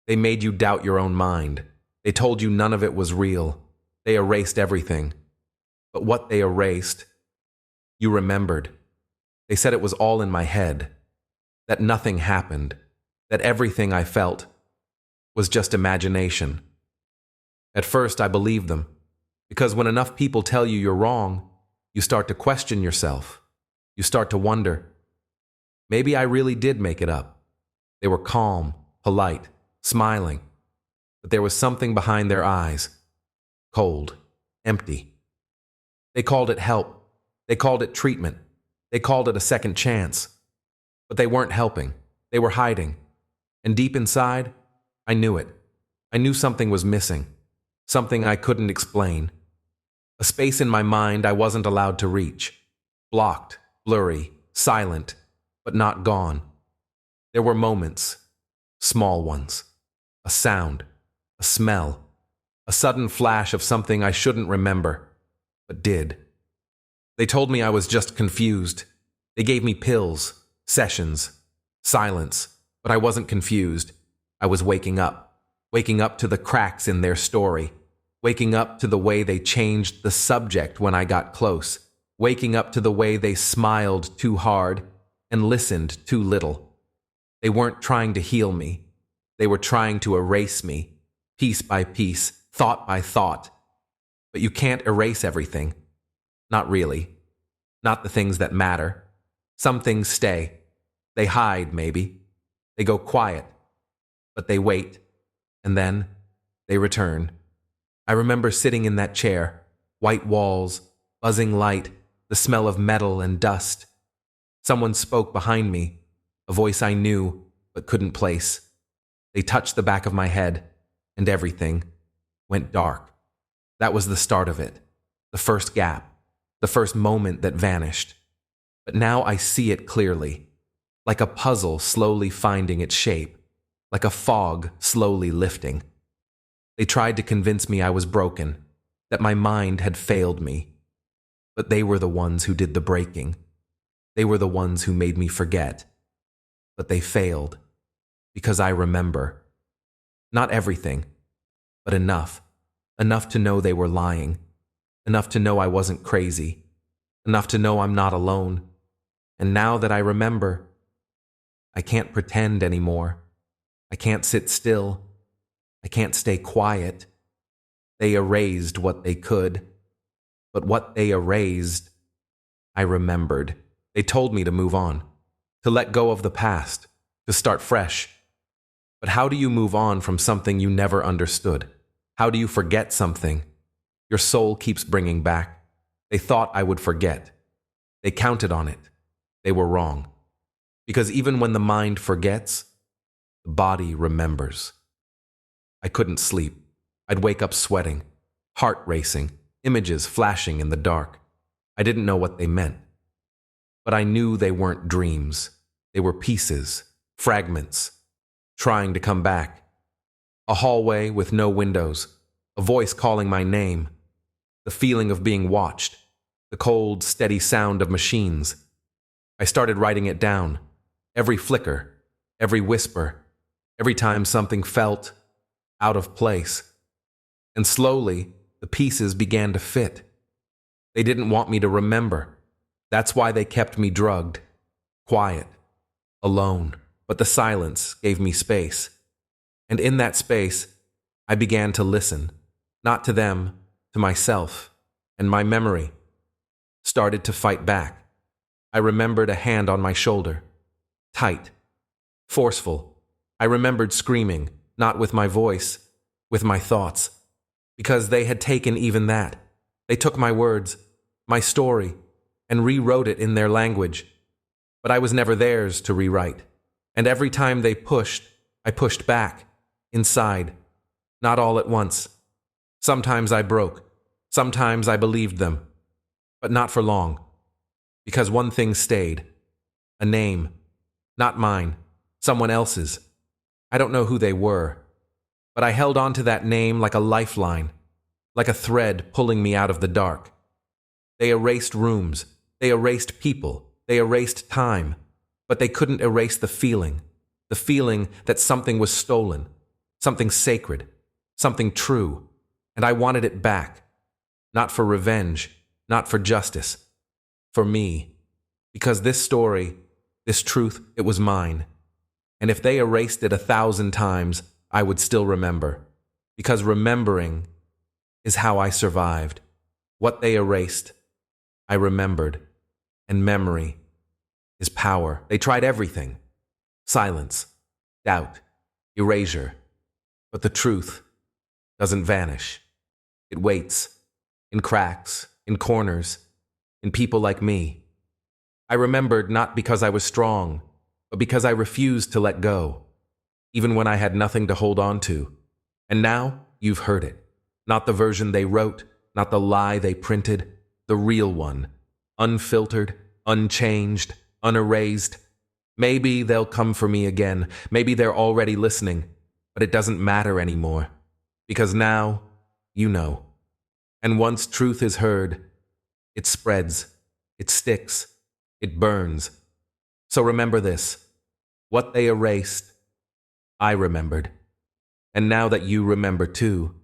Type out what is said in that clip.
They made you doubt your own mind. They told you none of it was real. They erased everything. But what they erased, you remembered. They said it was all in my head, that nothing happened, that everything I felt was just imagination. At first, I believed them, because when enough people tell you you're wrong, you start to question yourself. You start to wonder, maybe I really did make it up. They were calm, polite, smiling, but there was something behind their eyes, cold, empty. They called it help. They called it treatment. They called it a second chance. But they weren't helping. They were hiding. And deep inside, I knew it. I knew something was missing. Something I couldn't explain. A space in my mind I wasn't allowed to reach. Blocked, blurry, silent, but not gone. There were moments, small ones. A sound, a smell, a sudden flash of something I shouldn't remember, but did. They told me I was just confused. They gave me pills, sessions, silence, but I wasn't confused. I was waking up to the cracks in their story, waking up to the way they changed the subject when I got close, waking up to the way they smiled too hard and listened too little. They weren't trying to heal me. They were trying to erase me, piece by piece, thought by thought. But you can't erase everything. Not really. Not the things that matter. Some things stay. They hide, maybe. They go quiet. But they wait. And then they return. I remember sitting in that chair, white walls, buzzing light, the smell of metal and dust. Someone spoke behind me, a voice I knew but couldn't place. They touched the back of my head, and everything went dark. That was the start of it, the first gap, the first moment that vanished. But now I see it clearly, like a puzzle slowly finding its shape, like a fog slowly lifting. They tried to convince me I was broken, that my mind had failed me. But they were the ones who did the breaking. They were the ones who made me forget. But they failed, because I remember. Not everything, but enough. Enough to know they were lying. Enough to know I wasn't crazy. Enough to know I'm not alone. And now that I remember, I can't pretend anymore. I can't sit still. I can't stay quiet. They erased what they could. But what they erased, I remembered. They told me to move on, to let go of the past, to start fresh. But how do you move on from something you never understood? How do you forget something your soul keeps bringing back? They thought I would forget. They counted on it. They were wrong. Because even when the mind forgets, the body remembers. I couldn't sleep. I'd wake up sweating, heart racing, images flashing in the dark. I didn't know what they meant. But I knew they weren't dreams. They were pieces, fragments, trying to come back. A hallway with no windows, a voice calling my name, the feeling of being watched, the cold, steady sound of machines. I started writing it down, every flicker, every whisper, every time something felt out of place. And slowly, the pieces began to fit. They didn't want me to remember. That's why they kept me drugged, quiet, alone. But the silence gave me space. And in that space, I began to listen, not to them, to myself. And my memory started to fight back. I remembered a hand on my shoulder, tight, forceful. I remembered screaming, not with my voice, with my thoughts. Because they had taken even that. They took my words, my story, and rewrote it in their language. But I was never theirs to rewrite. And every time they pushed, I pushed back, inside, not all at once. Sometimes I broke. Sometimes I believed them. But not for long. Because one thing stayed. A name. Not mine. Someone else's. I don't know who they were. But I held on to that name like a lifeline, like a thread pulling me out of the dark. They erased rooms. They erased people. They erased time. But they couldn't erase the feeling that something was stolen, something sacred, something true, and I wanted it back. Not for revenge, not for justice, for me. Because this story, this truth, it was mine. And if they erased it 1,000 times, I would still remember. Because remembering is how I survived. What they erased, I remembered. And memory is power. They tried everything. Silence, doubt, erasure. But the truth doesn't vanish. It waits, in cracks, in corners, in people like me. I remembered not because I was strong, but because I refused to let go, even when I had nothing to hold on to. And now you've heard it. Not the version they wrote, not the lie they printed, the real one. Unfiltered, unchanged, unerased. Maybe they'll come for me again. Maybe they're already listening, but it doesn't matter anymore. Because now, you know. And once truth is heard, it spreads, it sticks, it burns. So remember this. What they erased, I remembered. And now that you remember too,